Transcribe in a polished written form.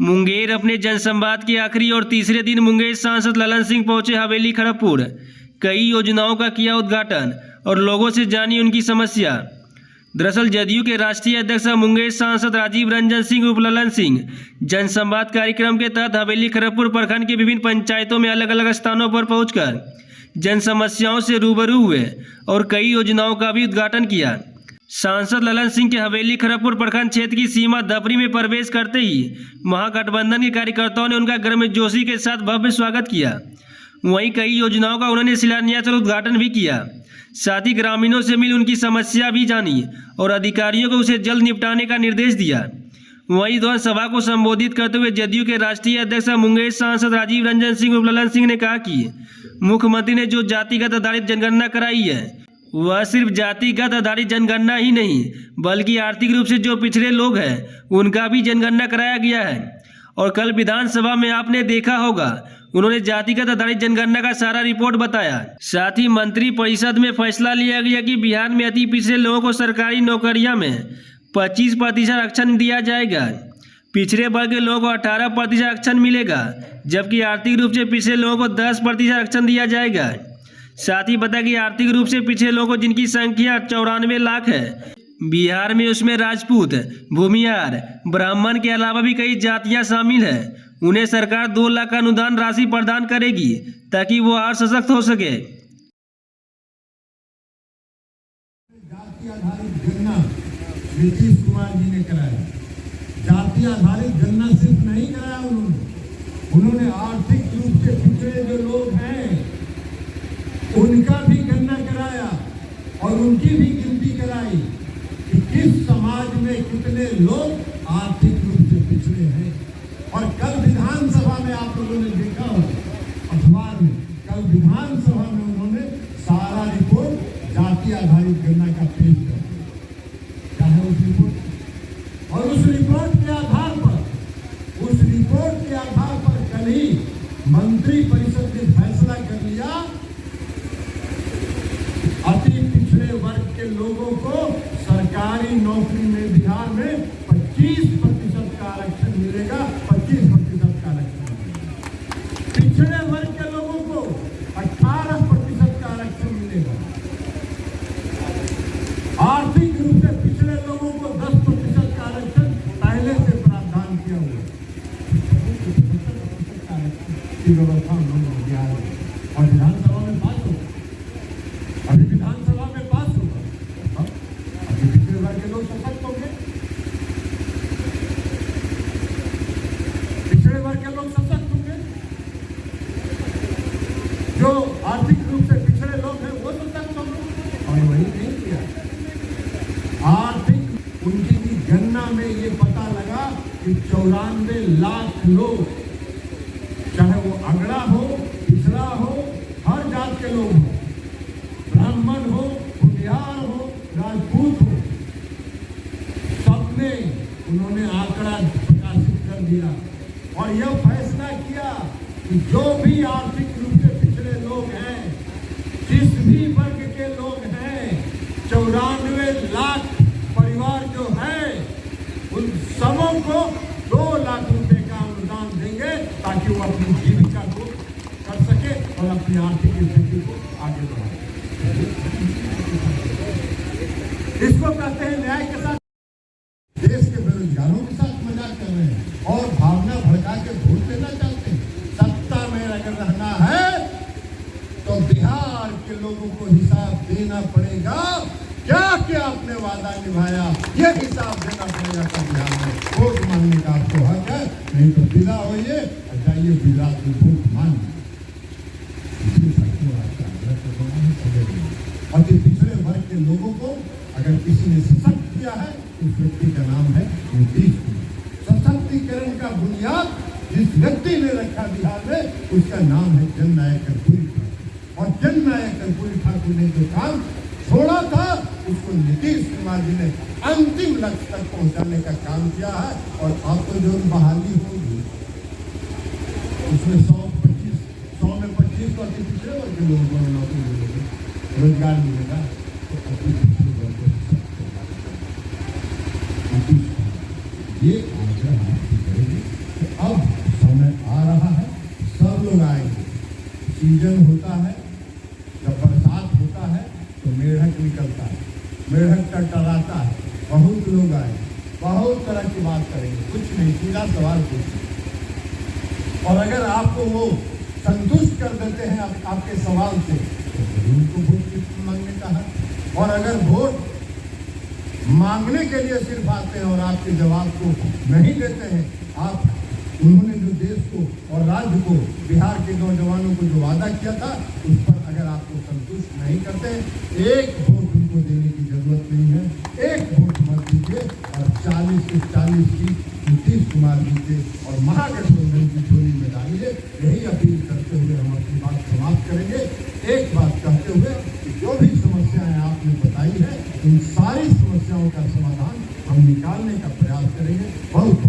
मुंगेर अपने जनसंवाद के आखिरी और तीसरे दिन मुंगेर सांसद ललन सिंह पहुंचे हवेली खड़गपुर। कई योजनाओं का किया उद्घाटन और लोगों से जानी उनकी समस्या। दरअसल जदयू के राष्ट्रीय अध्यक्ष मुंगेर सांसद राजीव रंजन सिंह उर्फ ललन सिंह जनसंवाद कार्यक्रम के तहत हवेली खड़गपुर प्रखंड के विभिन्न पंचायतों में अलग अलग स्थानों पर पहुंचकर जन समस्याओं से रूबरू हुए और कई योजनाओं का भी उद्घाटन किया। सांसद ललन सिंह के हवेली खड़गपुर प्रखंड क्षेत्र की सीमा धपरी में प्रवेश करते ही महागठबंधन के कार्यकर्ताओं ने उनका गर्मजोशी के साथ भव्य स्वागत किया। वहीं कई योजनाओं का उन्होंने शिलान्यास और उद्घाटन भी किया। साथ ही ग्रामीणों से मिल उनकी समस्या भी जानी और अधिकारियों को उसे जल्द निपटाने का निर्देश दिया। वहीं दोनों सभा को संबोधित करते हुए जदयू के राष्ट्रीय अध्यक्ष मुंगेर सांसद राजीव रंजन सिंह उर्फ ललन सिंह ने कहा कि मुख्यमंत्री ने जो जातिगत आधारित जनगणना कराई है वह सिर्फ जातिगत आधारित जनगणना ही नहीं बल्कि आर्थिक रूप से जो पिछड़े लोग हैं उनका भी जनगणना कराया गया है। और कल विधानसभा में आपने देखा होगा उन्होंने जातिगत आधारित जनगणना का सारा रिपोर्ट बताया। साथ ही मंत्री परिषद में फैसला लिया गया कि बिहार में अति पिछड़े लोगों को सरकारी नौकरियों में 25% आरक्षण दिया जाएगा। पिछड़े वर्ग के लोगों को 18% आरक्षण मिलेगा, जबकि आर्थिक रूप से पिछड़े लोगों को 10% आरक्षण दिया जाएगा। साथ ही बताया कि आर्थिक रूप से पिछड़े लोगों को जिनकी संख्या 94 लाख है बिहार में, उसमें राजपूत, भूमिहार, ब्राह्मण के अलावा भी कई जातियां शामिल हैं। उन्हें सरकार 2 लाख का अनुदान राशि प्रदान करेगी ताकि वो और सशक्त हो सके। जाति आधारित गणना नीतीश कुमार जी ने कराया। जाति आधारित गणना सिर्फ नहीं कराया उन्होंने आर्थिक रूप से पिछड़े जो लोग हैं उनका भी गणना कराया और उनकी भी गिनती कराई कि किस समाज में कितने लोग आर्थिक रूप से पिछड़े हैं। और कल विधानसभा में आप लोगों ने देखा हो अखबार में, कल विधानसभा में उन्होंने सारा रिपोर्ट जाति आधारित गणना का पेश कर दिया। क्या है उस रिपोर्ट? और उस रिपोर्ट के आधार पर कल ही मंत्री परिषद ने फैसला कर लिया अति पिछड़े वर्ग के लोगों को सरकारी नौकरी में बिहार में 25% का आरक्षण मिलेगा। 25% का आरक्षण मिलेगा। पिछड़े वर्ग के लोगों को 18% का आरक्षण मिलेगा। आर्थिक रूप से पिछड़े लोगों को 10% का आरक्षण पहले से प्रावधान किया हुआ है। व्यवस्था उन्होंने दिया है और विधानसभा में पास होगा। अभी विधानसभा में पास होगा। अभी पिछड़े वर्ग के लोग सशक्त होंगे, पिछड़े वर्ग के लोग सशक्त होंगे। जो आर्थिक रूप से पिछड़े लोग हैं वो सशक्त होंगे और वही नहीं किया। आर्थिक उनकी भी गणना में ये पता लगा कि 94 लाख लोग, चाहे वो अगड़ा हो, पिछड़ा हो, हर जात के लोग हो, ब्राह्मण हो, भूमिहार हो, राजपूत हो, सबने उन्होंने आंकड़ा प्रकाशित कर दिया और यह फैसला किया कि जो भी आर्थिक रूप से पिछड़े लोग हैं, जिस भी वर्ग के लोग हैं, 94 लाख परिवार जो है उन सबों को 2 लाख रुपए का अनुदान देंगे ताकि वो अपनी जीविका को कर सके और अपनी आर्थिक स्थिति को आगे बढ़ाए। इसको कहते हैं न्याय के साथ। देश के बेरोजगारों के साथ मजाक कर रहे हैं और भावना भड़का के वोट लेना चाहते हैं। सत्ता में अगर रहना है तो बिहार के लोगों को हिसाब देना पड़ेगा। क्या क्या आपने वादा निभाया ये हिसाब देना पड़ेगा। बिहार में वोट मांगने का आपको हक है, नहीं तो विदा होइए और जाइए गुजरात में वोट मांगिए। अति पिछड़े वर्ग के लोगों को अगर किसी ने सशक्त किया है उस व्यक्ति का नाम है नीतीश कुमार। सशक्तिकरण का बुनियाद जिस व्यक्ति ने रखा बिहार में उसका नाम है जननायक कर्पूरी ठाकुर। और जननायक कर्पूरी ठाकुर ने जो काम छोड़ा था उसको नीतीश कुमार जी ने अंतिम लक्ष्य तक पहुंचाने का काम किया है। और आपको जो बहाली होगी उसमें 100 में 25 तो अति पिछड़े वर्ग के लोगों को नौकरी मिलेगी, रोजगार मिलेगा। तो अति पिछड़े वर्ग को ये आग्रह आपकी करेगी। सीजन होता है, जब बरसात होता है तो मेढक निकलता है, मेढक टटराता है, बहुत लोग आए, बहुत तरह की बात करेंगे, कुछ नहीं, सीधा सवाल पूछे और अगर आपको वो संतुष्ट कर देते हैं आपके सवाल से तो फिर उनको वोट मांगने का है। और अगर वोट मांगने के लिए सिर्फ आते हैं और आपके जवाब को नहीं देते हैं, आप उन्होंने जो देश को और राज्य को, बिहार के नौजवानों को जो वादा किया था उस पर अगर आपको संतुष्ट नहीं करते, एक वोट उनको देने की जरूरत नहीं है, एक वोट मत दीजिए और 40 से 40 सीट नीतीश कुमार जी के और महागठबंधन की झोली में डालिए। यही अपील करते हुए हम अपनी बात समाप्त करेंगे। एक बात कहते हुए कि जो भी समस्याएं आपने बताई है, इन सारी समस्याओं का समाधान हम निकालने का प्रयास करेंगे। बहुत